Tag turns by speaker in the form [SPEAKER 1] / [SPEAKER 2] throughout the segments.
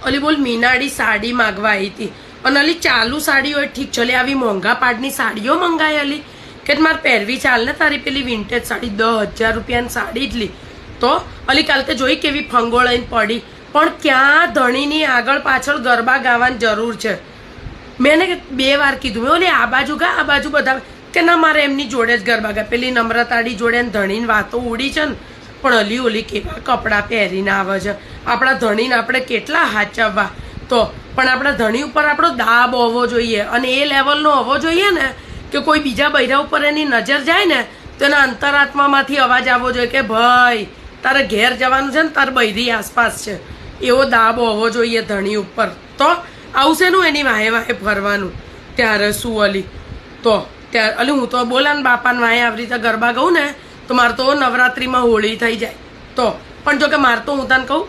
[SPEAKER 1] અલી બોલ મીનાડી સાડી માગવા આવી હતી અને અલી ચાલુ સાડી હોય ઠીક ચલે આવી મોંઘા પાડની સાડીઓ મંગાય અલી કે મારે પહેરવી ચાલ ને તારી પેલી વિન્ટેજ સાડી 10,000 રૂપિયાની સાડી જ લી તો અલી કાલ તે જોઈ કેવી ફંગોળાઈને પડી પણ ક્યાં ધણીની આગળ પાછળ ગરબા ગાવાની જરૂર છે મેં ને 2 વાર કીધું મેં ઓલી આ બાજુ ગા આ બાજુ બધા કે ના મારે એમની જોડે જ ગરબા ગા પેલી નમ્રતાડી જોડે ધણીની વાતો ઉડી છે ને પણ અલી ઓલી કેવા કપડાં પહેરીને આવે છે આપણા ધણીને આપણે કેટલા હાચવવા તો પણ આપણા ધણી ઉપર આપણો દાબ હોવો જોઈએ અને એ લેવલનો હોવો જોઈએ ને કે કોઈ બીજા બૈરા ઉપર એની નજર જાય ને તો એના અંતરાત્મામાંથી અવાજ આવવો જોઈએ કે ભાઈ તારે ઘેર જવાનું છે ને તાર બૈરી આસપાસ છે એવો દાબ હોવો જોઈએ ધણી ઉપર તો આવશે નું એની વાહે વાહે ફરવાનું ત્યારે શું અલી તો ત્યારે અલી હું તો બોલા ને બાપાને વાહે આવી રીતે ગરબા ગાઉં ને તો મારે તો નવરાત્રિમાં હોળી થઈ જાય તો પણ જો કે મારે તો હું તને કહું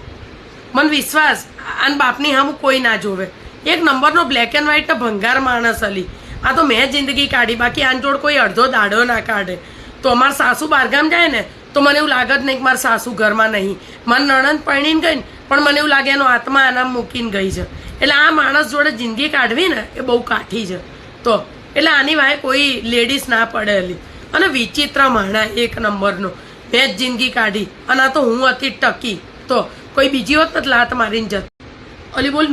[SPEAKER 1] મને વિશ્વાસ આન બાપની હામું કોઈ ના જોવે એક નંબરનો બ્લેક એન્ડ વ્હાઈટ ભંગાર માણસ અલી આ તો મેં જિંદગી કાઢી બાકી આન જોડ કોઈ અડધો દાડો ના કાઢે તો અમારા સાસુ બહારગામ જાય ને તો મને એવું લાગે જ નહીં કે મારા સાસુ ઘરમાં નહીં મારી નણંદ પરણીને ગઈ ને પણ મને એવું લાગે એનો આત્મા આના મૂકીને ગઈ છે એટલે આ માણસ જોડે જિંદગી કાઢવી ને એ બહુ કાઠી છે તો એટલે આની વાહે કોઈ લેડીઝ ના પડે અલી અને વિચિત્ર માણા એક નંબરનો મેં જ જિંદગી કાઢી અને આ તો હું હતી ટકી તો કોઈ બીજી હોત ને લાત મારીને જતી અલી બોલ